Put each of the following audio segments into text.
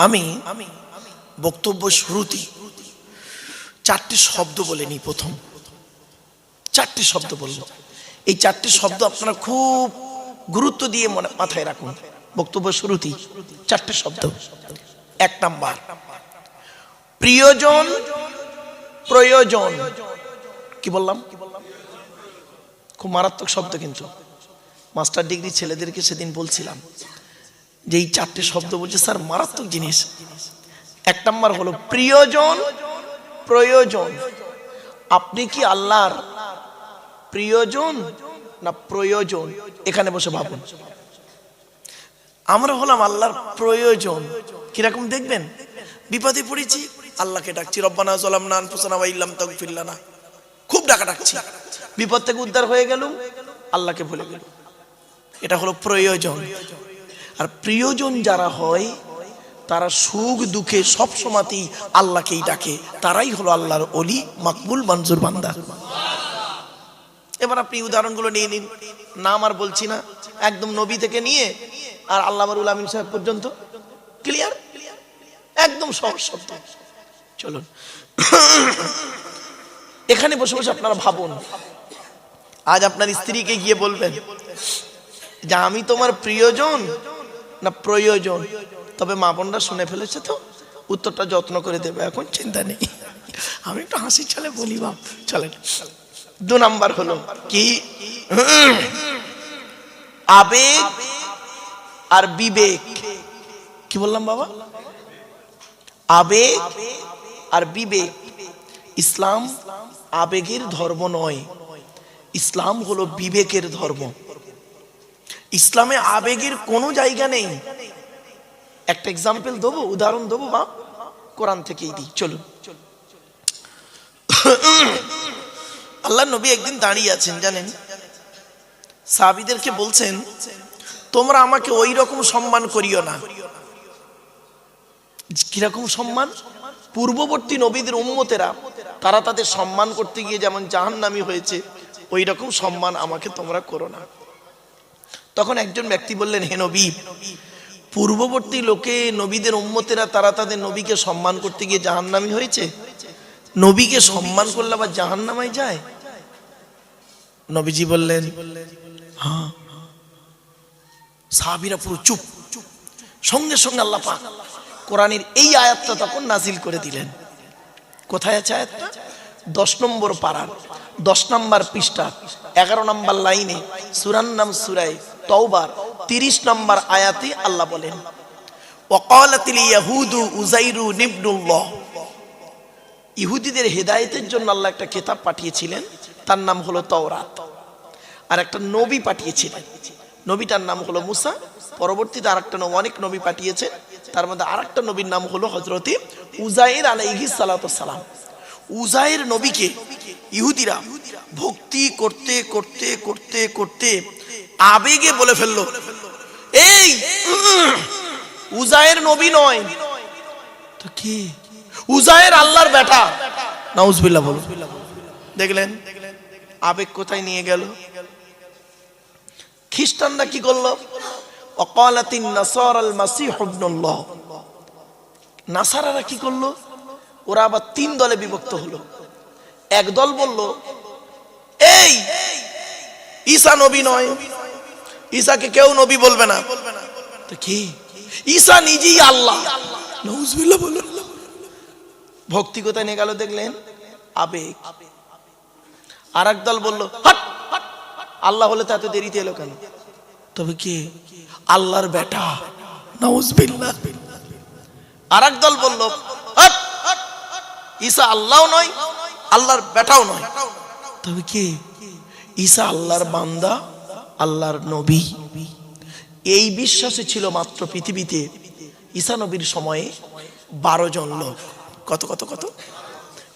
আমি বক্তব্য শুরুতেই চারটি শব্দ বলে নিই। প্রথম চারটি শব্দ বলবো, এই চারটি শব্দ আপনারা খুব গুরুত্ব দিয়ে মাথায় রাখুন। বক্তব্য শুরুতেই চারটি শব্দ। এক নাম্বার, প্রিয়জন প্রয়োজন। কি বললাম? খুব মারাত্মক শব্দ, কিন্তু মাস্টার ডিগ্রি ছেলেদেরকে সেদিন বলছিলাম যে এই চারটে শব্দ বলছে স্যার মারাত্মক জিনিস। এক নাম্বার হলো প্রিয়জন প্রয়োজন। আপনি কি আল্লাহর প্রিয়জন না প্রয়োজন? এখানে বসে ভাবুন। আমরা হলাম আল্লাহর প্রয়োজন। কিরকম দেখবেন, বিপদে পড়েছি, আল্লাহকে ডাকছি, রব্বানা যালামনা আনফুসানা ওয়া ইল্লাম তাগফির লানা, খুব ডাকা ডাকছি, বিপদ থেকে উদ্ধার হয়ে গেলুম, আল্লাহকে ভুলে গেল। এটা হলো প্রয়োজন। আর প্রিয়জন যারা হয় তারা সুখ দুঃখে সব সময়তেই আল্লাহকেই ডাকে, তারাই হলো আল্লাহর ওলি, মাকবুল, মঞ্জুর বান্দা। এবার আপনি উদাহরণগুলো নিয়ে নিন, নাম আর বলছি না, একদম নবী থেকে নিয়ে আর আল্লামা রুহুল আমিন সাহেব পর্যন্ত ক্লিয়ার, একদম সহজ শব্দ। চলুন এখানে বসে বসে আপনারা ভাবুন, আজ আপনার স্ত্রীকে গিয়ে বলবেন যে আমি তোমার প্রিয়জন না প্রয়োজন? তবে মা বোনরা শুনে ফেলেছে তো, উত্তরটা যত্ন করে দেবে, এখন চিন্তা নেই। আমি একটু হাসি চলে বলি বাপ, চলেন। দু নাম্বার হলো কি, আবেগ আর বিবেক। কি বললাম বাবা? আবেগ আর বিবেক। ইসলাম আবেগের ধর্ম নয়, ইসলাম হলো বিবেকের ধর্ম। ইসলামে আবেগের কোনো জায়গা নেই। একটা এক্সাম্পল দেবো, উদাহরণ দেবো, বা কোরআন থেকেই দিই। চলুন, আল্লাহ নবী একদিন দাঁড়িয়ে আছেন, জানেন, সাহাবীদেরকে বলছেন তোমরা আমাকে ওই রকম সম্মান করিও না। কিরকম সম্মান? পূর্ববর্তী নবীদের উম্মতেরা তারা তাদের সম্মান করতে গিয়ে যেমন জাহান্নামী হয়েছে, ওই রকম সম্মান আমাকে তোমরা করো না। তখন একজন ব্যক্তি বললেন, হে নবী, পূর্ববর্তী লোকে নবীদের উম্মতেরা তারা তাদের নবীকে সম্মান করতে গিয়ে জাহান্নামী হয়েছে, নবীকে সম্মান করলে আবার জাহান্নামায় যায়? নবীজি বললেন হ্যাঁ। সাহাবীরা পুরো চুপ। সঙ্গে সঙ্গে আল্লাহ পাক কোরআনের এই আয়াতটা তখন নাজিল করে দিলেন। কোথায় আছে আয়াতটা? 10 নম্বর পারার 10 নম্বর পৃষ্ঠা 11 নম্বর লাইনে, সূরার নাম সূরা তাওবার 30 নম্বর আয়াতে আল্লাহ বলেন, ওয়াকালাতিল ইয়াহুদু উযাইরু ইবনুল্লাহ। ইহুদিদের হেদায়েতের জন্য আল্লাহ একটা কিতাব পাঠিয়েছিলেন, তার নাম হলো তাওরাত। আর একটা নবী পাঠিয়েছিলেন, নবীটার নাম হলো মুসা। পরবর্তীতে আরেকটা অনেক নবী পাঠিয়েছে, তার মধ্যে আরেকটা নবীর নাম হলো হযরতে উযাইর আলাইহিস সালাতু সালাম। উযাইর নবীকে ইহুদিরা ভক্তি করতে করতে করতে করতে আবেগে বলে ফেললো, এই উযাইর নবী নয় তো কি, উযাইর আল্লাহর বেটা। নাউজুবিল্লাহ বলো। দেখলেন আবেগ কোথায় নিয়ে গেল? খ্রিস্টানরা কি করলো? ওয়াকালাতিন নাসারাল মাসীহ ইবনুল্লাহ। নাসারারা কি করলো? ওরা আবার 3 দলে বিভক্ত হলো। এক দল বলল, এই ঈসা নবী নয়, ঈসাকে কেউ নবী বলবে না। তো কি, ঈসা নিজেই আল্লাহ। নাউজুবিল্লাহ বলো। ভক্তি কোথায় নিয়ে গেল দেখলেন? আবেগ। আর এক দল বলল, হাট, আল্লাহ হলে তো এত দেরিতে এলো কেন? তবে কি, আল্লাহর বেটা। নাউজুবিল্লাহ। আর এক দল বলল, হাট, ঈসা আল্লাহও নয়, আল্লাহর বেটাও নয়, তবে কি, ঈসা আল্লাহর বান্দা, আল্লাহর নবী। এই বিশ্বাসে ছিল মাত্র পৃথিবীতে ঈসা নবীর সময়ে 12 জন লোক। কত কত কত,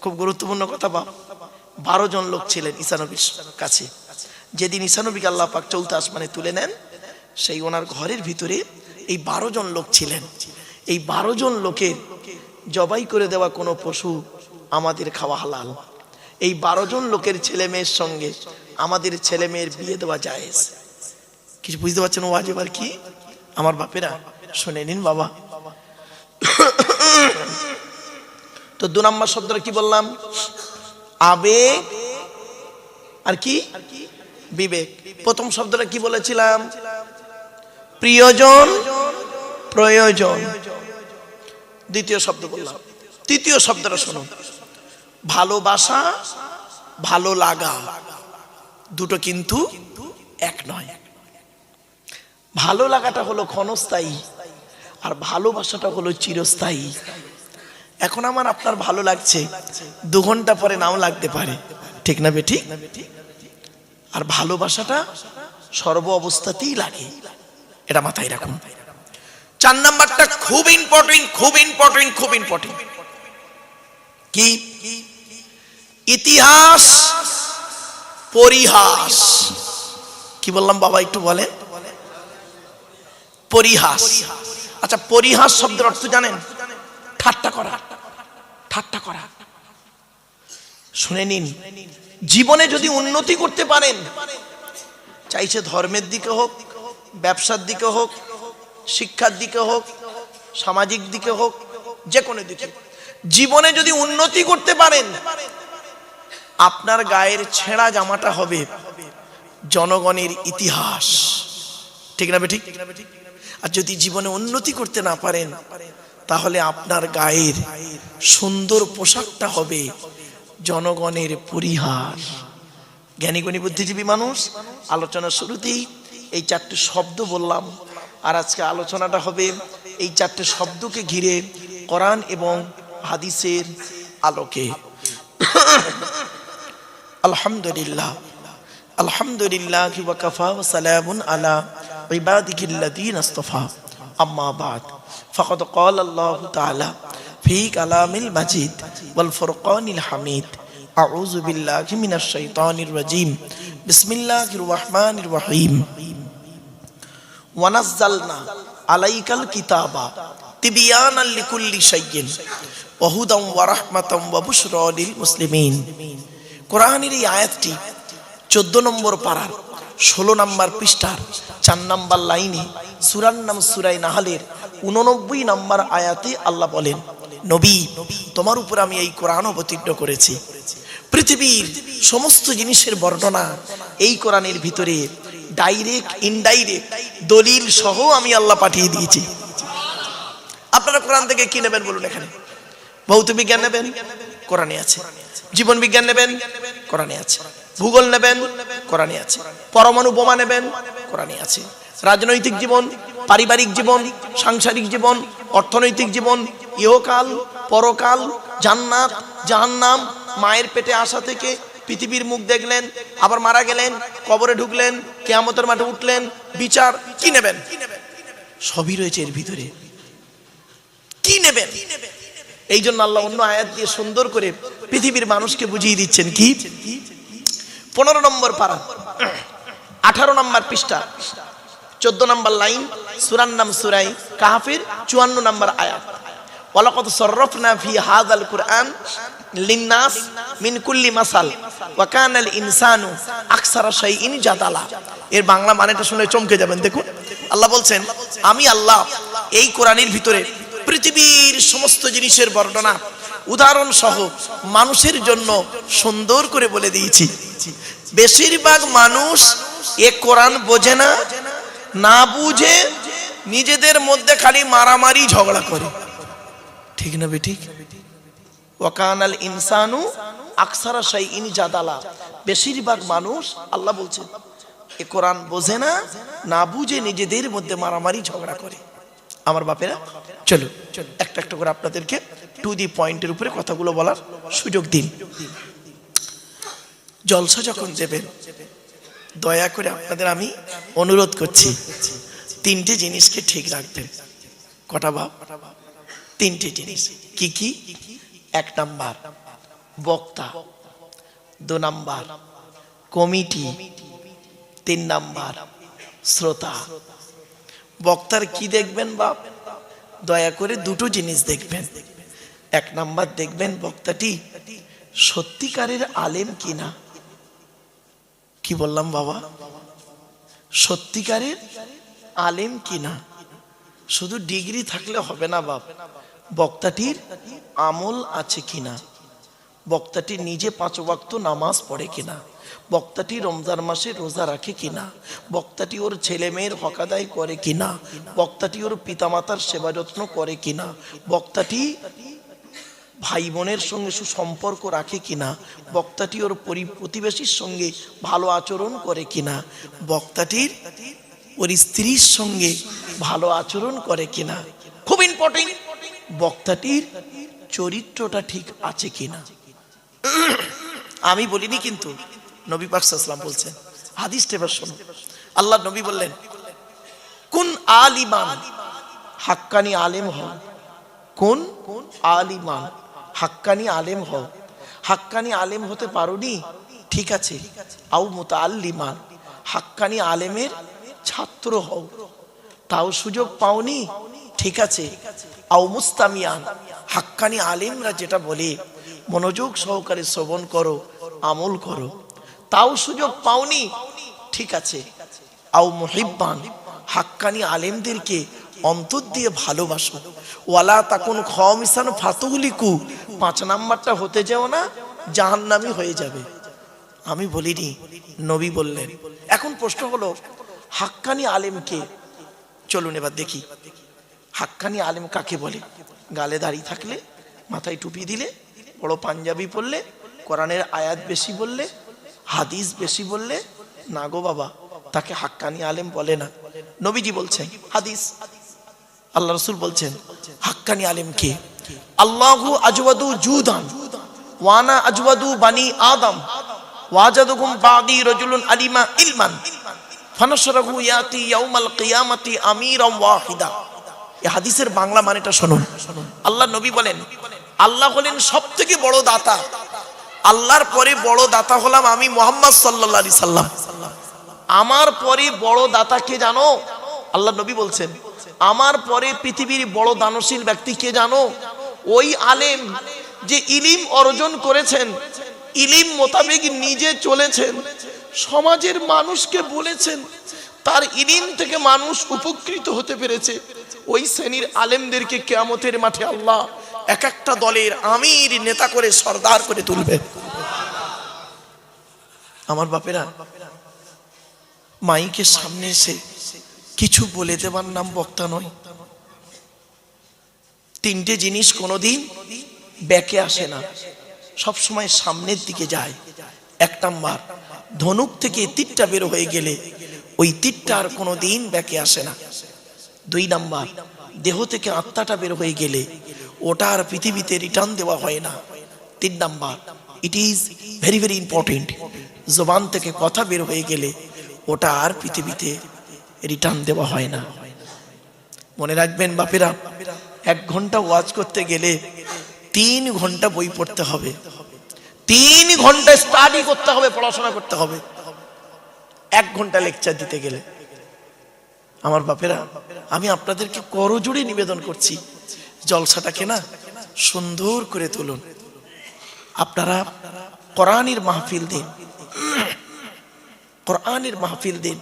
খুব গুরুত্বপূর্ণ কথা বাপ। 12 জন লোক ছিলেন ঈসা নবীর কাছে। যেদিন ঈসা নবীকে আল্লাহ পাক 4th আসমানে তুলে নেন, সেই ওনার ঘরের ভিতরে এই 12 জন লোক ছিলেন। এই 12 জন লোকের জবাই করে দেওয়া কোনো পশু আমাদের খাওয়া হালাল। এই 12 জন লোকের ছেলে মেয়ের সঙ্গে আমাদের ছেলে মেয়ের বিয়ে দেওয়া জায়েজ। কিছু বুঝতে পারছেন ওয়াজিব আর কি? আমার বাপেরা শুনে নিন বাবা। তো 2 নম্বর শব্দটা কি বললাম? আবেগ আর কি বিবেক। প্রথম শব্দটা কি বলেছিলাম? প্রিয়জন প্রয়োজন। দ্বিতীয় শব্দ বললাম। তৃতীয় শব্দটা শোনো, ভালোবাসা ভালো লাগা, দুটো কিন্তু এক নয়। ভালো লাগাটা হলো ক্ষণস্থায়ী, আর ভালোবাসাটা হলো চিরস্থায়ী। এখন আমার আপনার ভালো লাগছে, 2 ঘন্টা পরে নাও লাগতে পারে, ঠিক না বেঠিক? আর ভালোবাসাটা সর্ব অবস্থাতেই লাগে, এটা মাথায় রাখুন। 4 নাম্বারটা খুব ইম্পর্টেন্ট, খুব ইম্পর্টেন্ট, খুব ইম্পর্টেন্ট। কি? ইতিহাস পরিহাস। কি বললাম বাবা, একটু বলেন। পরিহাস। আচ্ছা, পরিহাস শব্দের অর্থ জানেন? ঠাট্টা করা, ঠাট্টা করা। শুনে নিন, জীবনে যদি উন্নতি করতে পারেন, চাইছে ধর্মের দিকে হোক, ব্যবসার দিকে হোক, শিক্ষার দিকে হোক, সামাজিক দিকে হোক, যে কোনো দিকে, জীবনে যদি উন্নতি করতে পারেন, আপনার গায়ের ছেঁড়া জামাটা হবে জনগণের ইতিহাস, ঠিক না বেঠিক? আর যদি জীবনে উন্নতি করতে না পারেন, তাহলে আপনার গায়ের সুন্দর পোশাকটা হবে জনগণের পরিহাস। জ্ঞানীগুণী বুদ্ধিজীবী মানুষ, আলোচনার শুরুতেই এই 4টে শব্দ বললাম, আর আজকে আলোচনাটা হবে এই 4টে শব্দকে ঘিরে কোরআন এবং হাদিসের আলোকে। আলহামদুলিল্লাহ, আলহামদুলিল্লাহ ওয়া কাফা ওয়া সালামুন আলা ইবাদিহিল্লাযীনা ইসতাফা, আম্মা বাদ। ফাকাদ ক্বালা আল্লাহু তাআলা ফি কালামিল মাজিদ ওয়াল ফুরকানিল হামিদ, আউযু বিল্লাহি মিনাশ শাইতানির রাজীম, বিসমিল্লাহির রহমানির রহিম। ওয়া নাযালনা আলাইকাল কিতাবা তিবয়ানাল লিকুল্লি শাইইন ওয়া হুদাম ওয়া রাহমাতাম ওয়া বুশরা লিল মুসলিমিন। কোরআনের এই আয়াতটি 14 নম্বর পারার 16 নম্বর পৃষ্ঠার 4 নম্বর লাইনে, সূরার নাম সূরা নাহলের 89 নম্বর আয়াতে আল্লাহ বলেন, নবী, তোমার উপর আমি এই কোরআন অবতীর্ণ করেছি। পৃথিবীর সমস্ত জিনিসের বর্ণনা এই কোরআনের ভিতরে ডাইরেক্ট ইনডাইরেক্ট দলিল সহ আমি আল্লাহ পাঠিয়ে দিয়েছি। আপনারা কোরআন থেকে কি নেবেন বলুন? এখানে ভৌত বিজ্ঞান নেবেন, কোরআনে আছে। জীবন বিজ্ঞান নেবেন, কোরআনে আছে। ভূগোল নেবেন, কোরআনে আছে। পরমাণু বোমা নেবেন, কোরআনে আছে। রাজনৈতিক জীবন, পারিবারিক জীবন, সাংসারিক জীবন, অর্থনৈতিক জীবন, ইহকাল পরকাল, জান্নাত জাহান্নাম, মায়ের পেটে আসা থেকে পৃথিবীর মুখ দেখলেন, আবার মারা গেলেন, কবরে ঢুকলেন, কিয়ামতের মাঠে উঠলেন, বিচার, কি নেবেন? সবই রয়েছে এর ভিতরে। কি নেবেন? এই জন্য আল্লাহ অন্য আয়াত দিয়ে সুন্দর করে পৃথিবীর মানুষকে বুঝিয়ে দিচ্ছেন। কি? 15 নম্বর পারা 18 নম্বর পৃষ্ঠা 14 নম্বর লাইন, সূরার নাম সূরা কাহফের 54 নম্বর আয়াত। ওয়ালাকাদ সাররাফনা ফি হাযাল কুরআন লিন-নাস মিন কুল্লি মাসাল ওয়া কানাল ইনসানু আকসারা শাইইন জাদালা। এর বাংলা মানেটা শুনলে চমকে যাবেন। দেখুন, আল্লাহ বলছেন, আমি আল্লাহ এই কোরআনের ভিতরে পৃথিবীর সমস্ত জিনিসের বর্ণনা উদাহরণ সহ মানুষের জন্য সুন্দর করে বলে দিয়েছি। বেশিরভাগ মানুষ এ কোরআন বোঝে না, না বুঝে নিজেদের মধ্যে খালি মারামারি ঝগড়া করে, ঠিক না বেঠিক? ওয়াকানাল ইনসানু আকসারা শাইইন জাদালা। বেশিরভাগ মানুষ, আল্লাহ বলছেন, এ কোরআন বোঝে না, না বুঝে নিজেদের মধ্যে মারামারি ঝগড়া করে। আমার বাপেরা, চলো একটা একটা করে আপনাদেরকে টু দি পয়েন্টের উপরে কথাগুলো বলার সুযোগ দিন। জলসা যখন দেবেন, দয়া করে আপনাদের আমি অনুরোধ করছি, 3টে জিনিসকে ঠিক রাখবেন। কটা বাপ? 3টে জিনিস। কি কি? 1 নাম্বার বক্তা, 2 নাম্বার কমিটি, 3 নাম্বার শ্রোতা। বক্তার কি দেখবেন বাপ? দয়া করে 2টো জিনিস দেখবেন। 1 নাম্বার দেখবেন বক্তাটি সত্যিকারের আলেম কিনা। কি বললাম বাবা? সত্যিকারের আলেম কিনা। শুধু ডিগ্রি থাকলে হবে না বাপ, বক্তাটির আমল আছে কিনা, বক্তাটি নিজে 5 ওয়াক্ত নামাজ পড়ে কিনা, বক্তাটি রমজান মাসে রোজা রাখে কিনা, বক্তাটি ওর ছেলে মেয়ের হক আদায় করে কিনা, বক্তাটি ওর পিতামাতার সেবা যত্ন করে কিনা, বক্তাটি ভাই বোনের সঙ্গে সুসম্পর্ক রাখে কিনা, বক্তাটি ওর প্রতিবেশীর সঙ্গে ভালো আচরণ করে কিনা, বক্তাটির ওর স্ত্রীর সঙ্গে ভালো আচরণ করে কিনা, খুব ইম্পর্টেন্ট, বক্তাটির চরিত্রটা ঠিক আছে কিনা। আমি বলিনি কিন্তু, নবী পাক সাল্লাল্লাহু আলাইহি ওয়াসাল্লাম বলছেন, হাদিসটা এবার শোনো। আল্লাহ নবী বললেন, কোন আলিমান, হাক্কানি আলেম হও, কোন আলিমান, হাক্কানি আলেম হও। হাক্কানি আলেম হতে পারোনি, ঠিক আছে, আও মুতাআল্লিমান, হাক্কানি আলেমের ছাত্র হও, তাও সুযোগ পাওনি, ঠিক আছে, আও মুস্তামিয়ান, হাক্কানি আলেমরা যেটা বলে মনোযোগ সহকারে শ্রবণ করো, আমল করো, তাও সুযোগ পাওনি, ঠিক আছে, আও মুহিব্বান, হাক্কানি আলেমদেরকে অন্তর দিয়ে ভালোবাসো, ওয়ালা তাকুন খামিসান ফাতুহলিকু, 5 নাম্বারটা হতে যাও না, জাহান্নামী হয়ে যাবে। আমি বলিনি, নবী বললেন। এখন প্রশ্ন হলো, হাক্কানি আলেমকে, চলুন এবার দেখি হাক্কানি আলেম কাকে বলে। গালে দাড়ি থাকলে, মাথায় টুপি দিলে, বড় পাঞ্জাবি পরলে, কোরআনের আয়াত বেশি বললে, হাদিস বেশি বললে, না গো বাবা, তাকে হাক্কানি আলেম বলে না। নবীজি বলছেন, হাদিস, আল্লাহ রাসূল বলছেন, হাক্কানি আলেম কে? আল্লাহু আজওয়াদু জুদান ওয়ানা আজওয়াদু বানি আদম ওয়াজাদুকুম বাদি রাজুলুন আলিমা ইলমান ফানাশরাহু ইয়াতি ইয়াউমাল কিয়ামাতি আমিরান ওয়াহিদা। এই হাদিসের বাংলা মানেটা শুনুন। আল্লাহ নবী বলেন, আল্লাহ হলেন সবথেকে বড় দাতা, আল্লাহর পরে বড় দাতা হলাম আমি মুহাম্মদ সাল্লাল্লাহু আলাইহি সাল্লাম। আমার পরে বড় দাতা কে জানো? আল্লাহ নবী বলছেন, আমার পরে পৃথিবীর বড় দানশীল ব্যক্তি কে জানো? ওই আলেম যে ইলিম অর্জন করেছেন, ইলিম মোতাবেক নিজে চলেছেন, সমাজের মানুষকে বলেছেন, তার ইলিম থেকে মানুষ উপকৃত হতে পেরেছে। ওই শ্রেণীর আলেমদেরকে কিয়ামতের মাঠে আল্লাহ এক একটা দলের আমির, নেতা করে, সরদার করে তুলবে। আমার বাপেরা, মাইকের সামনে এসে কিছু বলে দেবার নাম বক্তা নয়। 3টে জিনিস কোনোদিন ব্যাকে আসে না, সব সময় সামনের দিকে যায়। 1 নাম্বার, ধনুক থেকে তীরটা বের হয়ে গেলে ওই তীরটা আর কোনোদিন ব্যাকে আসে না। 2 নাম্বার, দেহ থেকে আত্মাটা বের হয়ে গেলে ওটা আর পৃথিবীতে রিটার্ন দেওয়া হয় না। 3 number, it is very very important, জবান থেকে কথা বের হয়ে গেলে ওটা আর পৃথিবীতে রিটার্ন দেওয়া হয় না। মনে রাখবেন বাপেরা, 1 ঘন্টা ওয়াজ করতে গেলে 3 ঘন্টা বই পড়তে হবে, 3 ঘন্টা স্টাডি করতে হবে, পড়াশোনা করতে হবে 1 ঘন্টা লেকচার দিতে গেলে। আমার বাপেরা, আমি আপনাদেরকে করজোড়ে নিবেদন করছি, জলসাটাকে না সুন্দর করে তুলুন। আপনারা কোরআনের মাহফিল দিন, কোরআনের মাহফিল দিন।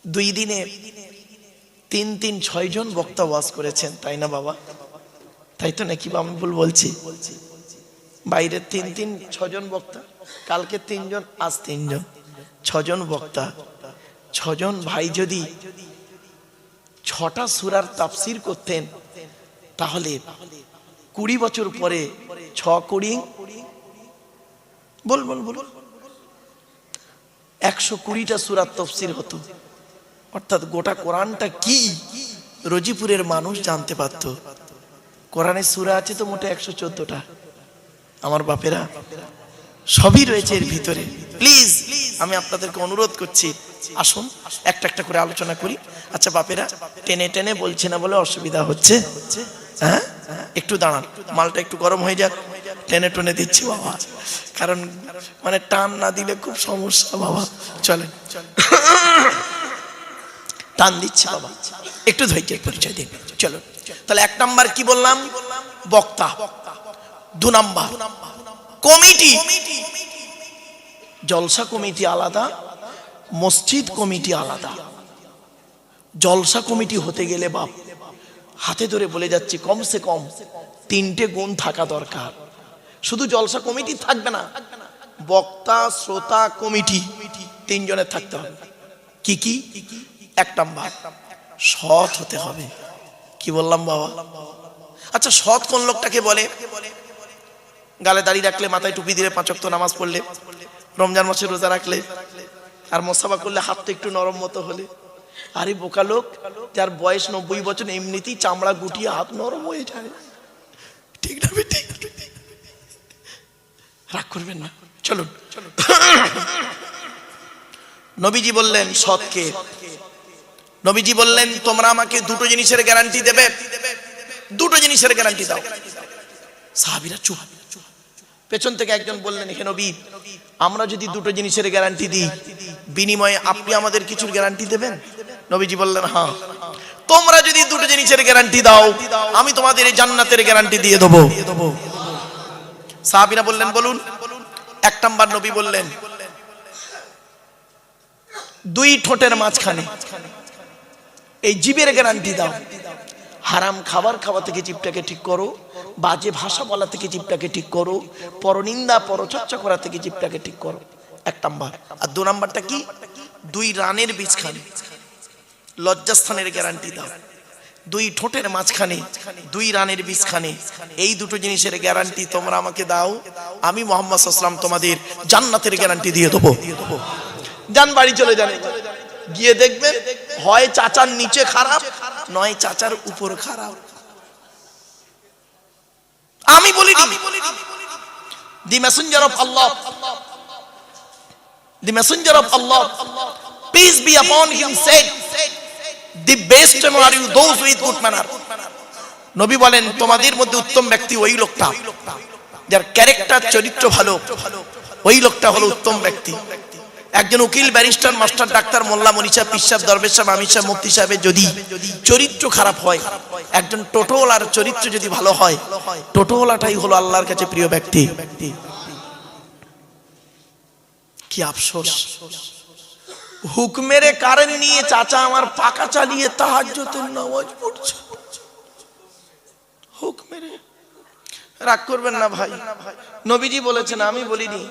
2 দিনে 3 6 জন বক্তা ওয়াজ করেছেন, তাই না বাবা? তাই তো নাকি? আমি ভুল বলছি? বাইরে 3 6 জন বক্তা, কালকে 3 জন, আজ 3 জন, 6 জন বক্তা। 6 জন ভাই যদি 6টা সূরার তাফসীর করতেন, তাহলে 20 বছর পরে 6 কোটি, বল 120টা সূরার তাফসীর হতো। অর্থাৎ গোটা কোরআনটা কি রোজিপুরের মানুষ জানতে পারত। কোরআনের সূরা আছে তো মোটে 114টা। আমার বাপেরা, সবই রয়েছে এর ভিতরে। প্লিজ আমি আপনাদেরকে অনুরোধ করছি, আসুন একটা একটা করে আলোচনা করি। আচ্ছা বাপেরা, টেনে টেনে বলছে না বলে অসুবিধা হচ্ছে? হ্যাঁ, একটু দাঁড়ান, মালটা একটু গরম হয়ে যাক, টেনে টেনে দিচ্ছি বাবা, কারণ মানে টান না দিলে খুব সমস্যা বাবা। চলেন, টান দিচ্ছি বাবা, একটু ধৈর্যের পরিচয় দিন। চলো, তাহলে 1 নাম্বার কি বললাম? বক্তা। 2 নাম্বার, কমিটি। জলসা কমিটি আলাদা, মসজিদ কমিটি আলাদা। জলসা কমিটি হতে গেলে বাপ হাতে ধরে বলে যাচ্ছি কমসে কম 3টে গুণ থাকা দরকার। শুধু জলসা কমিটি থাকবে না, বক্তা শ্রোতা কমিটি 3 জনের থাকতে হবে। কি কি? 1 নাম্বার সৎ হতে হবে। কি বললাম বাবা? আচ্ছা সৎ কোন লোকটাকে বলে? গালে দাড়ি রাখলে, মাথায় টুপি দিলে, 5 ওয়াক্ত নামাজ পড়লে, রমজান মাসে রোজা রাখলে, আর মোসাফা করলে, হাতটা একটু নরম মতো হলে। আরে বোকা লোক, যার বয়স 90 বছর এমনিতেই চামড়া গুটিয়ে হাত নরম হয়ে যায়। ঠিক না? ঠিক রাগ করবেন না, চলুন। নবীজি বললেন সৎকে, নবীজি বললেন তোমরা আমাকে 2টো জিনিসের গ্যারান্টি দেবে, 2টো জিনিসের গ্যারান্টি দাও। সাহাবীরা চুপ। পেছন থেকে একজন বললেন, হে নবী, আমরা যদি 2টো জিনিসের গ্যারান্টি দিই, বিনিময়ে আপনি আমাদের কিছুর গ্যারান্টি দেবেন? নবীজি বললেন হ্যাঁ। তোমরা যদি 2টো জিনিসের গ্যারান্টি দাও, আমি তোমাদের এই জান্নাতের গ্যারান্টি দিয়ে দেবো। সাহাবীরা বললেন বলুন। 1 নাম্বার নবী বললেন 2 ঠোঁটের মাঝখানে এই জিভের গ্যারান্টি দাও। হারাম খাবার খাওয়া থেকে জিভটাকে ঠিক করো, বাজে ভাষা বলা থেকে জিভটাকে ঠিক করো, পরনিন্দা পরচর্চা করা থেকে জিভটাকে ঠিক করো। 1 নাম্বার। আর 2 নাম্বারটা কি? 2 রানের বীজখানে লজ্জাস্থানের গ্যারান্টি দাও। 2 ঠোঁটের মাঝখানে 2 রানের বীজখানে, এই 2টো জিনিসের গ্যারান্টি তোমরা আমাকে দাও, আমি মুহাম্মদ সাল্লাল্লাহু আলাইহি ওয়াসাল্লাম তোমাদের জান্নাতের গ্যারান্টি দিয়ে দেবো। যান বাড়ি চলে যান, গিয়ে দেখবেন হয় চাচার নিচে খারাপ, নয় চাচার উপর খারাপ। আমি বলি দি Messenger of Allah, the messenger of Allah, peace be upon him, said, the best among you those with good manner. নবী বলেন তোমাদের মধ্যে উত্তম ব্যক্তি ওই লোকটা যার ক্যারেক্টার, চরিত্র ভালো, ওই লোকটা হলো উত্তম ব্যক্তি। একজন উকিল, ব্যারিস্টার, মাস্টার, ডাক্তার, মোল্লা, মনীষা, পীর সাহেব, দরবেশ সাহেব, আমির সাহেব, মুফতি সাহেবের যদি চরিত্র খারাপ হয়, একজন টোটোওয়ালার চরিত্র যদি ভালো হয়, টোটোওয়ালাটাই হলো আল্লাহর কাছে প্রিয় ব্যক্তি। কি আফসোস, হুকমের কারণ নিয়ে চাচা আমার পাকা চালিয়ে তাহাজ্জুদের নামাজ পড়ছে। হুকমের রাগ করবেন না ভাই, নবীজি বলেছেন, আমি বলিনি।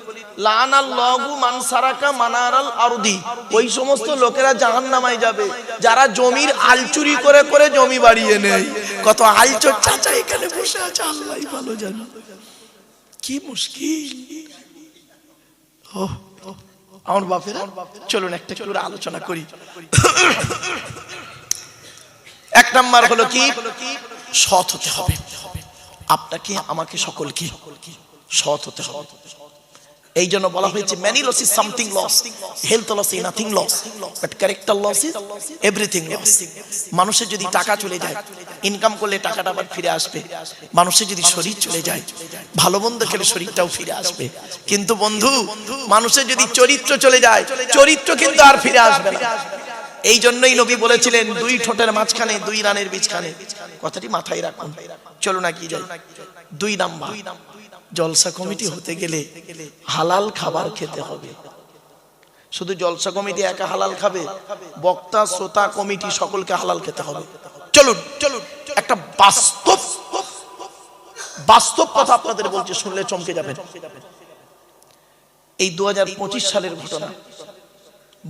লানাল্লাহু মান সারাকা মানারাল আরদি, ওই সমস্ত লোকেরা জাহান্নামায় যাবে যারা জমির আল চুরি করে করে জমি বাড়িয়ে নেয়। কত আলচোর চাচা এখানে বসে আছে, আল্লাহই ভালো জানে। কি মুশকিল। আমার বাপেরা, চলুন একটা একটু আলোচনা করি। 1 নাম্বার হলো কি? সৎ হতে হবে। আপনাকে, আমাকে, সকলকে সৎ হতে হবে। এই জন্য বলা হয়েছে many loss is something loss, health loss is nothing loss, but character loss is everything loss. মানুষের যদি টাকা চলে যায়, ইনকাম করলে টাকাটা আবার ফিরে আসবে। মানুষের যদি শরীর চলে যায়, ভালো মন্দ খেলে শরীরটাও ফিরে আসবে। কিন্তু বন্ধু, মানুষের যদি চরিত্র চলে যায়, চরিত্র কিন্তু আর ফিরে আসবে না। এই জন্যই নবী বলেছিলেন 2 ঠোঁটের মাঝখানে 2 রানের বীজখানে। কথাটি মাথায় রাখুন। চলো না কি যাই। 2 নাম্বার, জলসা কমিটি হতে গেলে হালাল খাবার খেতে হবে। শুধু জলসা কমিটি একা হালাল খাবে? বক্তা, শ্রোতা, কমিটি সকলকে হালাল খেতে হবে। চলুন চলুন একটা বাস্তব কথা আপনাদের বলছি, শুনলে চমকে যাবেন। এই 2025 সালের ঘটনা।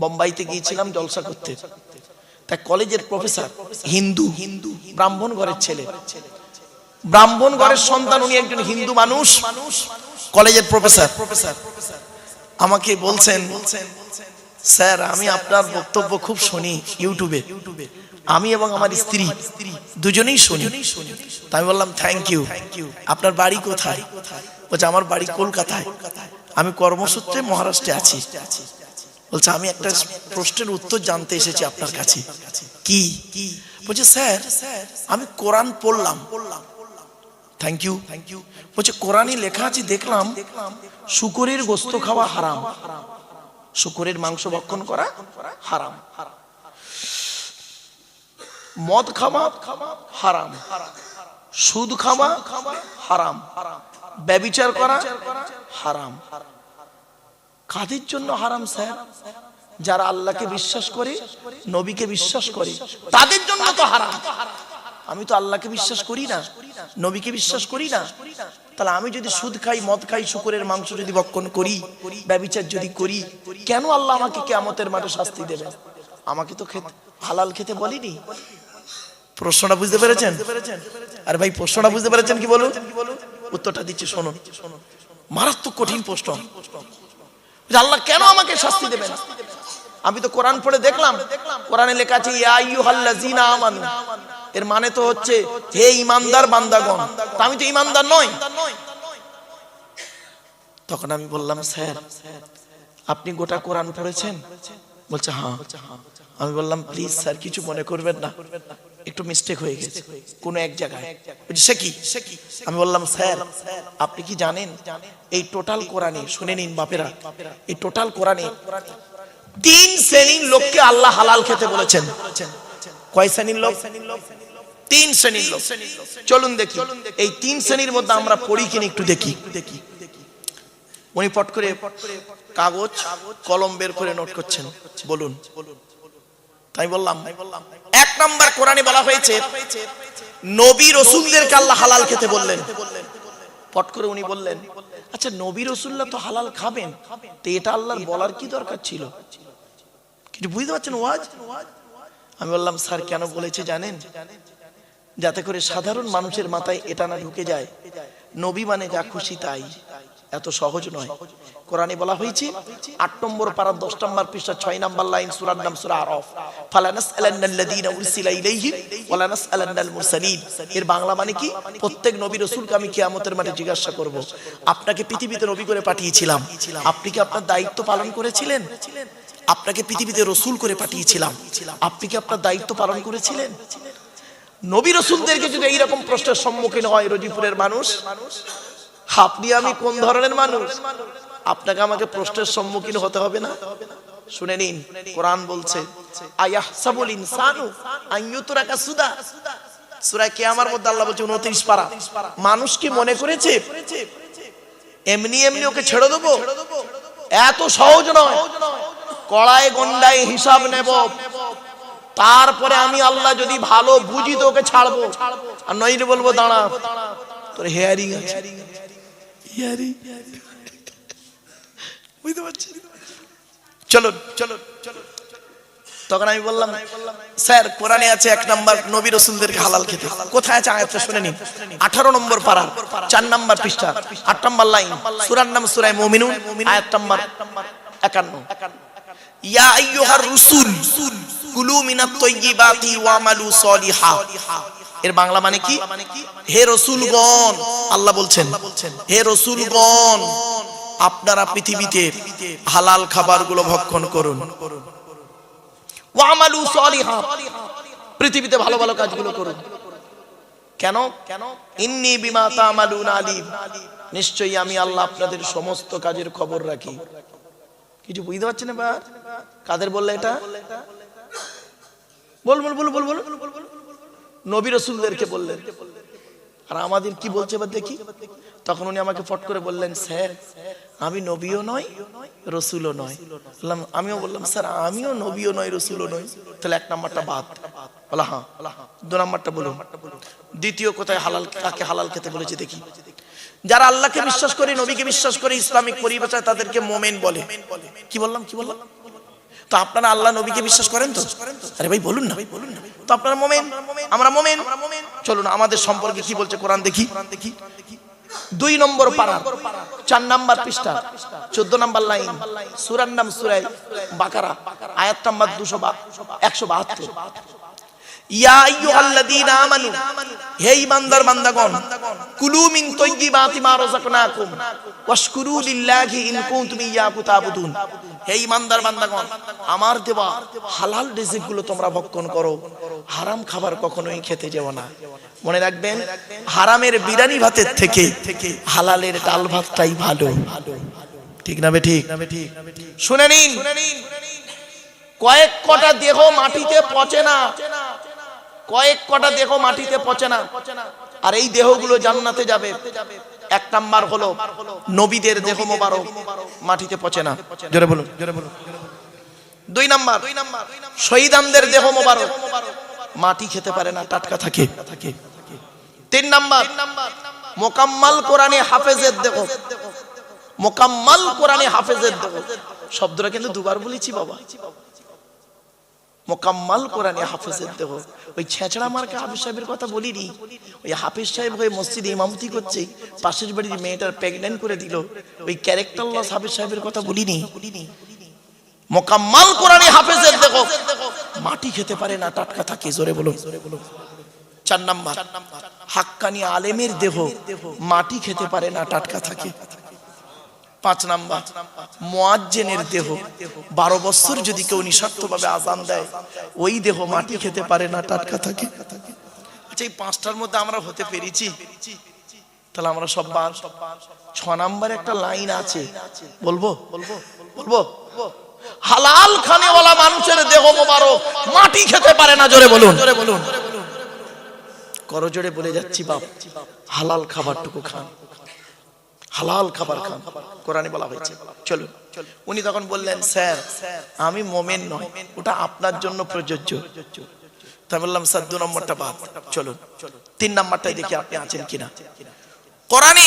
বোম্বাইতে গিয়েছিলাম জলসা করতে। তা কলেজের প্রফেসর, হিন্দু, ব্রাহ্মণ ঘরের ছেলে, ব্রাহ্মণ ঘরের সন্তান, উনি একজন হিন্দু মানুষ, কলেজের প্রফেসর। আমাকে বলছেন, স্যার আমি আপনার বক্তব্য খুব শুনি ইউটিউবে, আমি এবং আমার স্ত্রী দুজনেই শুনি। তাই বললাম থ্যাংক ইউ। আপনার বাড়ি কোথায়? বলছে আমার বাড়ি কলকাতায়, আমি কর্মসূত্রে মহারাষ্ট্রে আছি। বলছে আমি একটা প্রশ্নের উত্তর জানতে এসেছি আপনার কাছে। কি? বলছে স্যার আমি কোরআন পড়লাম। Thank you. বলছে কোরআনে লেখা আছে দেখলাম শূকরের গোশত খাওয়া হারাম, শূকরের মাংস ভক্ষণ করা হারাম, মদ খাওয়া হারাম, সুদ খাওয়া হারাম, ব্যভিচার করা হারাম। কাদের জন্য হারাম স্যার? যারা আল্লাহকে বিশ্বাস করে, নবীকে বিশ্বাস করে, তাদের জন্য তো হারাম। আমি তো আল্লাহকে বিশ্বাস করি না, নবীকে বিশ্বাস করি না, তাহলে আমি যদি সুদ খাই, মদ খাই, শুকরের মাংস যদি ভক্ষণ করি, ব্যভিচার যদি করি, কেন আল্লাহ আমাকে কিয়ামতের মাঠে শাস্তি দেবে? আমাকে তো হালাল খেতে বলিনি। প্রশ্নটা বুঝতে পেরেছেন? আরে ভাই প্রশ্নটা বুঝতে পেরেছেন কি বলুন? উত্তরটা দিচ্ছি শুনুন। মারাত্মক কঠিন প্রশ্ন। আল্লাহ কেন আমাকে শাস্তি দেবেন? আমি তো কোরআন পড়ে দেখলাম, কোরআনে লেখা আছে ইয়া আইয়ুহাল্লাযীনা আমানু, এর মানে তো হচ্ছে হে ঈমানদার বান্দাগণ। তা আমি তো ঈমানদার নই। তখন আমি বললাম স্যার আপনি গোটা কোরআন পড়েছেন? বলছে হ্যাঁ। আমি বললাম প্লিজ স্যার কিছু মনে করবেন না, একটু মিস্টেক হয়ে গেছে কোন এক জায়গায়। সে কি? আমি বললাম স্যার আপনি কি জানেন এই টোটাল কোরআনে, শুনে নিন বাপেরা, এই টোটাল কোরআনে 3 শ্রেণীর লোককে আল্লাহ হালাল খেতে বলেছেন। কয় শ্রেণীর লোক? 3 শ্রেণীর লোক। চলুন দেখি এই 3 শ্রেণীর মধ্যে আমরা পড়ি কিনা একটু দেখি। উনি পট করে কাগজ কলম বের করে নোট করছেন। বলুন। তাই বললাম 1 নাম্বার কোরআনে বলা হয়েছে নবী রাসূলদেরকে আল্লাহ হালাল খেতে বললেন। পট করে উনি বললেন আচ্ছা নবী রাসূলরা তো হালাল খাবেন, তো এটা আল্লাহর বলার কি দরকার ছিল? কিছু বুঝতে পারছেন ওয়াজ? আমি বললাম স্যার কেন বলেছে জানেন? যাতে করে সাধারণ মানুষের মাথায় এটা না ঢুকে যায় নবী মানে যা খুশি তাই। এত সহজ নয়। কোরআনে বলা হয়েছে 8 নম্বর পারা 10 নম্বর পৃষ্ঠা 6 নম্বর লাইন, সূরার নাম সূরা আরাফ, ফালানাসআলান্নাল্লাযীনা উরসিলা ইলাইহিম ওয়ালা নাসআলান্নাল মুরসালিন। এর বাংলা মানে কি? প্রত্যেক নবী রাসূলকে আমি কিয়ামতের মাঠে জিজ্ঞাসা করব, আপনাকে পৃথিবীতে নবী করে পাঠিয়েছিলাম, আপনি কি আপনার দায়িত্ব পালন করেছিলেন? আপনাকে পৃথিবীতে রাসূল করে পাঠিয়েছিলাম, আপনি কি আপনার দায়িত্ব পালন করেছিলেন? নবী রাসূলদেরকে যদি এই রকম প্রশ্নের সম্মুখীন হয় রজিপুরের মানুষ, আপনি আমি কোন ধরনের মানুষ? আপনাকে আমাকে প্রশ্নের সম্মুখীন হতে হবে না? শুনে নিন কোরআন বলছে আয়াহসাবুল ইনসানু আইয়ুতরাকা সুদা, সূরা কিয়ামার মধ্যে আল্লাহ বলছে 29 পারা, মানুষ কি মনে করেছে এমনি এমনি ওকে ছেড়ে দেবো? এত সহজ নয়। কড়ায় গন্ডায় হিসাব নেব, তারপরে আমি আল্লাহ যদি ভালো বুঝি তো ওকে ছাড়বো, আর নইলে বলবো দাঁড়া তোর হেয়ারিং আছে। বুঝতে পারছি? চলো চলো চলো। তখন আমি বললাম স্যার কোরআনে আছে 1 নাম্বার নবী রাসূলদেরকে হালাল খেতে। কোথায় আছে আয়াতটা শুনে নিন। 18 নম্বর পারা 4 নাম্বার পৃষ্ঠা 8 নাম্বার লাইন, সূরার নাম সূরা মুমিনুন, আয়াত নাম্বার 51। ইয়া আইয়ুহার রাসূল কুলু মিনাত তাইয়্যিবাতি ওয়ামালু সলিহা। এর বাংলা মানে কি? হে রাসূলগণ, আল্লাহ বলছেন হে রাসূলগণ আপনারা পৃথিবীতে হালাল খাবারগুলো ভক্ষণ করুন, ওয়ামালু সলিহা পৃথিবীতে ভালো ভালো কাজগুলো করুন। কেন? ইন্নী বিমা তা'মালুনা আলিম, নিশ্চয়ই আমি আল্লাহ আপনাদের সমস্ত কাজের খবর রাখি। কিছু বুঝতে পারছেন এবার? কাদের বললে এটা? বল বল বল বল বল। নবী রাসূলদেরকে বললেন। আর আমাদের কি বলছে এবার দেখি। তখন উনি আমাকে ফট করে বললেন স্যার আমি নবীও নই রাসূলও নই। আমিও বললাম স্যার আমিও নবীও নই রাসূলও নই। তাহলে 1 নাম্বারটা বাদ। বলা হ্যাঁ। 2 নাম্বারটা বলুন। দ্বিতীয় কোথায় হালাল, কাকে হালাল খেতে বলেছে দেখি। যারা আল্লাহকে বিশ্বাস করে, নবীকে বিশ্বাস করে, ইসলামিক পরিভাষায় তাদেরকে মুমিন বলে। কি বললাম? তো আপনারা আল্লাহ নবীকে বিশ্বাস করেন তো? আরে ভাই বলুন না, তো আপনারা মুমিন, আমরা মুমিন। চলুন আমাদের সম্পর্কে কি বলছে কোরআন দেখি। 2 নম্বর পারা 4 নাম্বার পৃষ্ঠা 14 নাম্বার লাইন, সূরার নাম সূরা বাকারা, আয়াত নাম্বার 172। ইয়া আইয়ুহাল্লাযীনা আমানু, হে ঈমানদার বান্দাগণ, কুলু মিন তাইয়্যিবাতি মা রাযাকনাকুম ওয়াশকুরু লিল্লাহি ইন কুনতুম ইয়্যাহু তা'বুদুন। হে ঈমানদার বান্দাগণ, আমার দেওয়া হালাল রিজিকগুলো তোমরা ভক্ষণ করো, হারাম খাবার কখনোই খেতে যেও না। মনে রাখবেন হারামের বিরিয়ানি ভাতের থেকে হালালের ডাল ভাতটাই ভালো। ঠিক না বে ঠিক? শুনে নিন, কয়েক কটা দেহ মাটিতে পচে না, কয়েক কটা দেহ মাটিতে পচে না, আর এই দেহগুলো জান্নাতে যাবে। 1 নাম্বার হলো নবীদের দেহ মোবারক মাটিতে পচে না। জোরে বলুন, জোরে বলুন। 2 নাম্বার শহীদানদের দেহ মোবারক মাটি খেতে পারে না, টাটকা থাকে। 3 নাম্বার, মোকাম্মাল কোরআনে হাফেজের দেহ। মোকাম্মাল কোরআনে হাফেজের দেহ শব্দটা কিন্তু দুবার বলেছি বাবা। মোকাম্মাল কোরআনে হাফেজের দেহ। ওই ছেঁচড়া মার্কা হাফেজ সাহেবের কথা বলিনি। ওই হাফেজ সাহেব হয়ে মসজিদে ইমামতি করছে, পাশের বাড়ির মেয়েটার প্রেগন্যান্ট করে দিল, ওই ক্যারেক্টারলেস হাফেজ সাহেবের কথা বলিনি। মোকাম্মাল কোরআনে হাফেজের দেহ মাটি খেতে পারে না, টাটকা থাকে। জোরে বলুন। 4 নাম্বার, হাক্কানি আলেমের দেহ মাটি খেতে পারে না, টাটকা থাকে। 5 নাম্বার, মুয়াজ্জিনের দেহ 12 বছর যদি কেউ নিঃস্বার্থভাবে আযান দেয়, ওই দেহ মাটি খেতে পারে না, টাটকা থাকে। আচ্ছা, এই 5টার মধ্যে আমরা হতে পেরেছি, তাহলে আমরা সব 6 নাম্বার একটা লাইন আছে, বলবো বলবো হালাল খানেওয়ালা মানুষের দেহ মোবারক মাটি খেতে পারে না। জোরে বলুন। করজোড়ে বলে যাচ্ছি বাপ, হালাল খাবারটুকু খান, হালাল খাবার খান, কোরআনে বলা হয়েছে। চলুন। উনি তখন বললেন, স্যার আমি মোমেন নয়, ওটা আপনার জন্য প্রযোজ্য। তাই বললাম, স্যার 2 নম্বরটা বাদ, চলুন 3 নাম্বারটাই দেখি আপনি আছেন কিনা। কোরআনে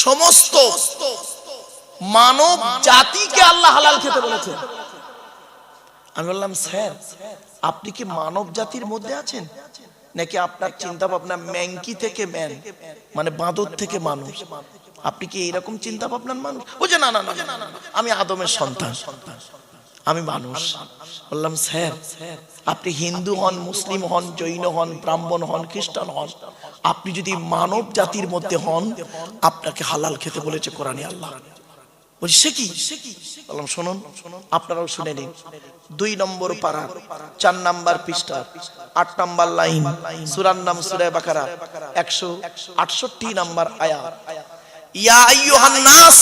সমস্ত মানব জাতিকে আল্লাহ হালাল খেতে বলেছেন। আমি বললাম, স্যার আপনি কি মানব জাতির মধ্যে আছেন, নাকি আপনার চিন্তা ভাবনা ম্যাংকি থেকে ম্যান, মানে বাঁদর থেকে মানুষ? আপনি কি এইরকম চিন্তা ভাবনার মানুষ? বুঝে না, আমি আদমের সন্তান, আমি মানুষ। বললাম, স্যার আপনি হিন্দু হন, মুসলিম হন, জৈন হন, ব্রাহ্মণ হন, খ্রিস্টান হন, আপনি যদি মানব জাতির মধ্যে হন, আপনাকে হালাল খেতে বলেছে কোরআনে আল্লাহ। বলছি, সে কি? বললাম, শুনুন, আপনারাও শুনে নিন। 2 নম্বর পারা 4 নাম্বার পৃষ্ঠা 8 নাম্বার লাইন, সূরার নাম সূরা বাকারা 168 নাম্বার আয়াত। ইয়া আইয়ুহান নাস,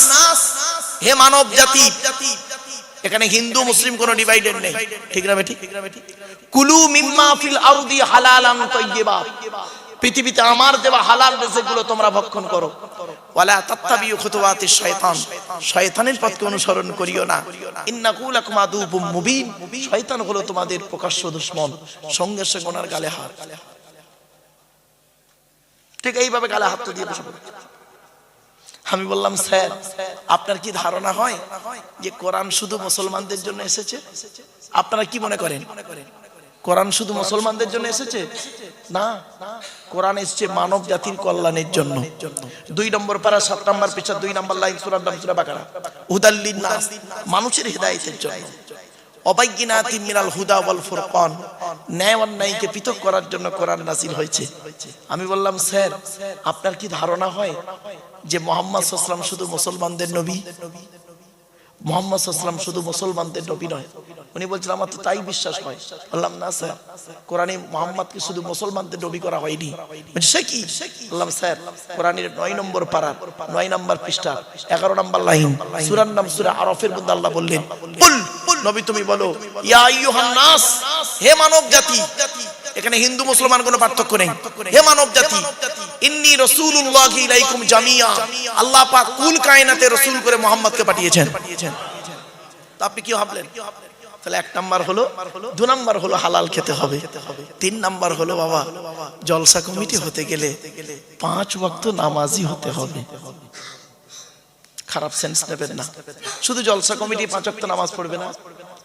হে মানব জাতি। এখানে হিন্দু মুসলিম কোনো ডিভাইডেড নেই, ঠিক না বেটি? কুলু মিম্মা ফিল আরদি হালালান তাইয়্যিবা, পৃথিবীতে আমার দেওয়া হালাল রিজিকগুলো তোমরা ভক্ষণ করো। ওয়ালা তাত্তাবিউ খুতুওয়াতিশ শায়তান, শয়তানের পথকে অনুসরণ করিও না। ইন্নাহু লাকুম আদুউম মুবিন, শয়তান হলো তোমাদের প্রকাশ্য দুশমন। সঙ্গে সঙ্গে ওনার গালে হাত, ঠিক এইভাবে গালে হাত দিয়ে বসে। আমি বললাম, স্যার আপনার কি ধারণা হয় যে কোরআন শুধু মুসলমানদের জন্য এসেছে? আপনারা কি মনে করেন কোরআন শুধু মুসলমানদের জন্য এসেছে? না, কোরআন এসেছে মানব জাতির কল্যাণের জন্য। 2 নম্বর পারা 7 নম্বর পৃষ্ঠা 2 নম্বর লাইন, সূরার নাম সূরা বাকারা। হুদাল লিন্নাস, মানুষের হেদায়েতের জন্য। অবায়্যিনাতিন মিনাল হুদা ওয়াল ফুরকান, ন্যায় অন্যায়কে পৃথক করার জন্য কোরআন নাযিল হয়েছে। আমি বললাম, স্যার আপনার কি ধারণা হয় যে মুহাম্মদ সাল্লাল্লাহু আলাইহি ওয়াসাল্লাম শুধু মুসলমানদের নবী? মুহাম্মদ সাল্লাল্লাহু আলাইহি ওয়াসাল্লাম শুধু মুসলমানদের নবী নয়। উনি বলছেন, আমার তো তাই বিশ্বাস হয়। বললাম, না স্যার, কোরআনে মুহাম্মদকে শুধু মুসলমানদের নবী করা হয়নি। বলছে, সে কি? বললাম, স্যার কোরআনের 9 নম্বর পারা 9 নম্বর পৃষ্ঠা 11 নম্বর লাইন, সূরার নাম সূরা আরাফের মধ্যে আল্লাহ বললেন, কুল, নবী তুমি বলো, ইয়া আইয়ুহান নাস, হে মানব জাতি। এখানে হিন্দু মুসলমান কোনো পার্থক্য নেই। হে মানব জাতি, ইন্নী রাসূলুল্লাহি ইলাইকুম জামিয়া, আল্লাহ পাক কুল কায়নাতে রাসূল করে মুহাম্মদকে পাঠিয়েছেন। তো আপনি কি ভাবলেন? তাহলে 1 নাম্বার হলো, 2 নাম্বার হলো হালাল খেতে হবে, 3 নাম্বার হলো বাবা জলসা কমিটি হতে গেলে 5 ওয়াক্ত নামাজি হতে হবে। খারাপ সেন্স নেবেন না, শুধু জলসা কমিটি 5 ওয়াক্ত নামাজ পড়বে না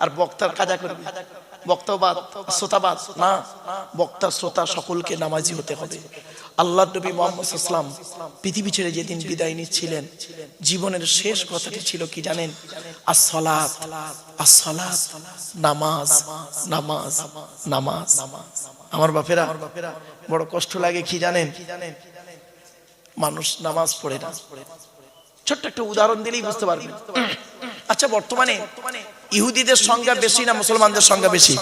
আর বক্তার কাজা করবে, বক্তাবাদ শ্রোতাবাদ না, বক্তা শ্রোতা সকলকে নামাজি হতে হবে। আল্লাহর নবী মুহাম্মদ সাল্লাল্লাহু আলাইহি ওয়াসাল্লাম পৃথিবী ছেড়ে যেদিন বিদায় নিচ্ছিলেন, জীবনের শেষ কথাটি ছিল কি জানেন? আসসালাত, আসসালাত, নামাজ, নামাজ, নামাজ। আমার বাপেরা বড় কষ্ট লাগে কি জানেন? মানুষ নামাজ পড়ে না। ছোট্ট একটা উদাহরণ দিলেই বুঝতে পারবেন। আচ্ছা, বর্তমানে ইহুদিদের সংখ্যা বেশি না মুসলমানদের সংখ্যা বেশি?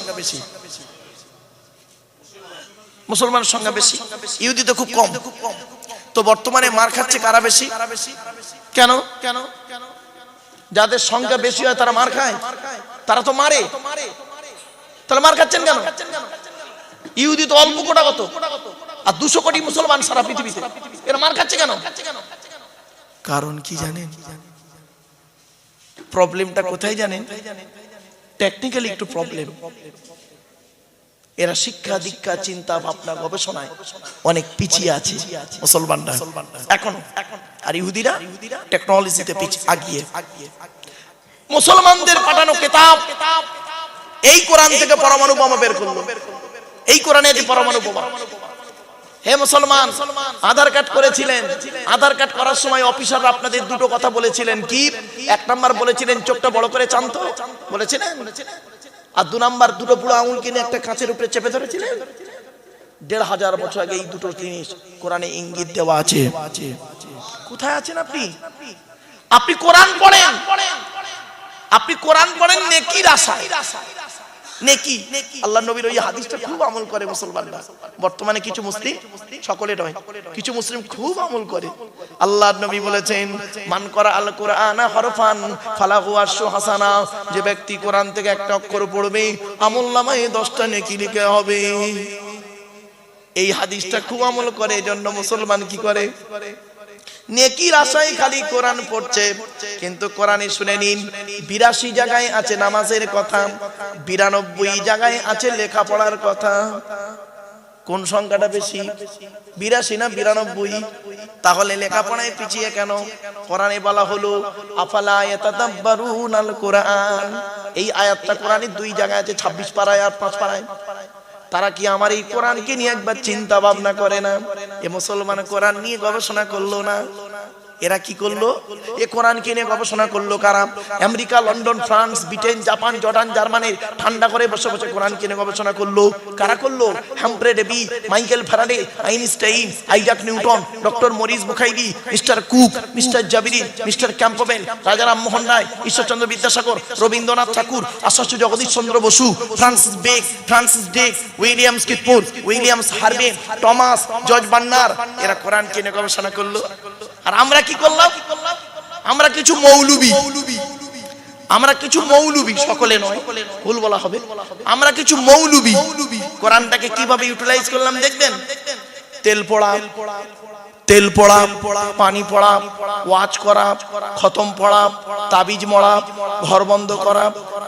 মুসলমানের সংখ্যা বেশি, ইহুদি তো খুব কম। তো বর্তমানে মার খাচ্ছে কারা বেশি? কেন? যাদের সংখ্যা বেশি হয় তারা মার খায়, তারা তো মারে, তাহলে মার খাচ্ছেন কেন? ইহুদি তো অল্প কোটাগত, আর 200 কোটি মুসলমান সারা পৃথিবীতে, এরা মার খাচ্ছে কেন? কারণ কি জানেন? প্রবলেমটা কোথায় জানেন? টেকনিক্যালি একটু প্রবলেম। এরা শিক্ষা দীক্ষা চিন্তা ভাবনা গবেষণায় অনেক পিছিয়ে আছে মুসলমানরা এখন। আর ইহুদিরা টেকনোলজিতে আগিয়ে। মুসলমানদের পাঠানো কিতাব এই কোরআন থেকে পরমাণু বোমা বের করলো। এই কোরআনে আছে পরমাণু বোমা। হে মুসলমান, আধার কার্ড করেছিলেন, আধার কার্ড করার সময় অফিসাররা আপনাদের দুটো কথা বলেছিলেন কি? এক নাম্বার বলেছিলেন চোখটা বড় করে চান তো, বলেছিলেন। আর দু নাম্বার দুটো বুড়ো আঙুল কিনে একটা কাঁচের উপরে চেপে ধরেছিলেন। ১৫০০ বছর আগে এই দুটো জিনিস কোরআনে ইঙ্গিত দেওয়া আছে। কোথায় আছেন আপনি? আপনি কোরআন পড়েন, আপনি কোরআন পড়েন নেকির আশায়। নেকি, আল্লাহ নবীর ওই হাদিসটা খুব আমল করে মুসলমানরা। বর্তমানে কিছু মুসলিম, সকলে নয়, কিছু মুসলিম খুব আমল করে। আল্লাহ নবী বলেছেন মান করা আল কোরআন হরফান ফালাহু আশরু হাসানা, যে ব্যক্তি কোরআন থেকে একটা অক্ষর পড়বে আমলনামায় 10টা নেকি লিখা হবে। এই হাদিসটা খুব আমল করে, এজন্য মুসলমান কি করে? নেকির আশায় খালি কোরআন পড়ছে। কিন্তু কোরআনে শুনে নিন, ৮২ জায়গায় আছে নামাজের কথা, ৯২ জায়গায় আছে লেখাপড়ার কথা। কোন সংখ্যাটা বেশি, ৮২ না ৯২? তাহলে লেখাপড়ায় পিছিয়ে কেন? কোরআনে বলা হলো আফালা ইয়াতাদাব্বারুনাল কোরআন। এই আয়াতটা কোরআনে 2 জায়গায় আছে, ২৬ পারায় আর 5 পারায়। তারা কি আমার এই কোরআনকে নিয়ে একবার চিন্তা ভাবনা করে না? এ মুসলমান কোরআন নিয়ে গবেষণা করলো না। এরা কি করলো? এ কোরআনকে নিয়ে গবেষণা করলো কারা? America, London, France, Britain, Japan, Jordan, Germany ঠান্ডা করে বসে বসে কোরআনকে নিয়ে গবেষণা করলো। কারা করলো? Humphry Davy, Michael Faraday, Einstein, Isaac Newton, doctor Maurice Bucaille, mister Cook, mister জাবিরিন, mister Campbell, Raja Rammohan Roy, Ishwarchandra Vidyasagar, Rabindranath Tagore, Acharya Jagadish Chandra Bose, Francis Drake, Williams কিতমুর, Williams Harvey, Thomas, George Bernard. এরা কোরআনকে নিয়ে গবেষণা করলো। আর আমরা কি করলাম? আমরা কিছু মৌলবি, সকলে নয়, ভুল বলা হবে, আমরা কিছু মৌলবি কোরআনটাকে কিভাবে ইউটিলাইজ করলাম দেখবেন। তেল পড়া, পানি পড়া, ওয়াজ করা, খতম পড়া, তাবিজ মরা, ঘর বন্ধ করা,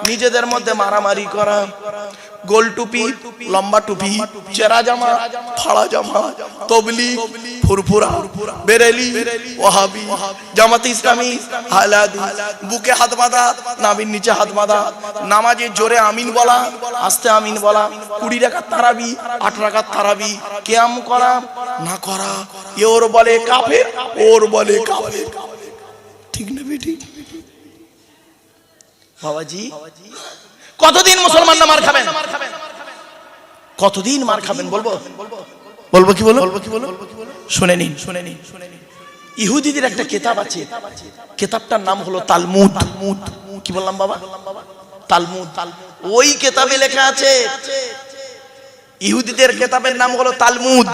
নিজেদের মধ্যে মারামারি করা, গোল টুপি, লম্বা টুপি, চেরা জামা, ফাড়া জামা, তবলিগ, ফুরফুরা, বেরেলি, ওয়াহাবি, জামাতে ইসলামী, হালাদি, বুকে হাত বাঁধা, নাভির নিচে হাত বাঁধা, নামাজে জোরে আমিন বলা, আস্তে আমিন বলা, 20 রাকাত তারাবি, 8 রাকাত তারাবি, কিয়াম করা না করা, ওর বলে কাফের, ওর বলে কাফের। ঠিক না বেটি? বাবাজি, কতদিন মুসলমানরা মার খাবেন? কতদিন মার খাবেন? বলবো কি বলো? শুনে নিন। ইহুদিদের একটা কিতাব আছে, কিতাবটার নাম হলো তালমুদ। কি বললাম বাবা? তালমুদ। ওই কিতাবে লেখা আছে, ইহুদিদের কিতাবের নাম হলো তালমুদ।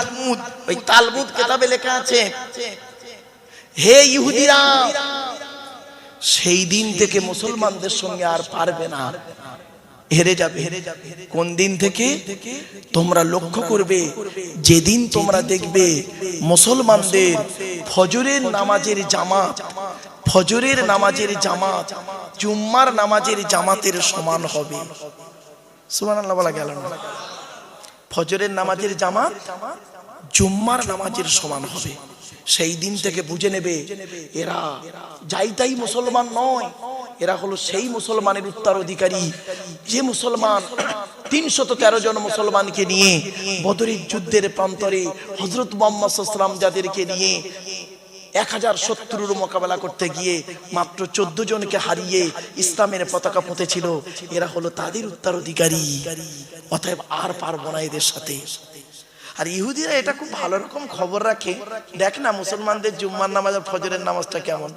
ওই তালমুদ কিতাবে লেখা আছে, হে ইহুদিরা, সেই দিন থেকে মুসলমানদের সঙ্গে আর পারবে না, হেরে যাবে। কোন দিন থেকে? তোমরা লক্ষ্য করবে, যেদিন তোমরা দেখবে মুসলমানদের ফজরের নামাজের জামাত জুম্মার নামাজের জামাতের সমান হবে। সুবহানাল্লাহ বলা গেল না? ফজরের নামাজের জামাত জুম্মার নামাজের সমান হবে। সেই দিন থেকে বুঝে নেবে এরা যাই তাই মুসলমান নয়, এরা হলো সেই মুসলমানের উত্তরাধিকারী, যে মুসলমান 313 জন মুসলমানকে নিয়ে বদরের যুদ্ধের প্রান্তরে হযরত মুহাম্মদ সাল্লাল্লাহু আলাইহি ওয়াসাল্লাম যাদেরকে নিয়ে 1000 শত্রুর মোকাবেলা করতে গিয়ে মাত্র 14 জনকে হারিয়ে ইসলামের পতাকা পুঁতেছিল, এরা হলো তাদের উত্তরাধিকারী। অতএব আর পারবো না এদের সাথে। আর ইহুদিরা এটা খুব ভালো রকম খবর রাখে, দেখ না মুসলমানদের জুম্মার নামাজ আর ফজরের নামাজটা কেমন।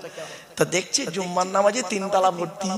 তা দেখছে জুম্মার নামাজে 3 তালা ভর্তি,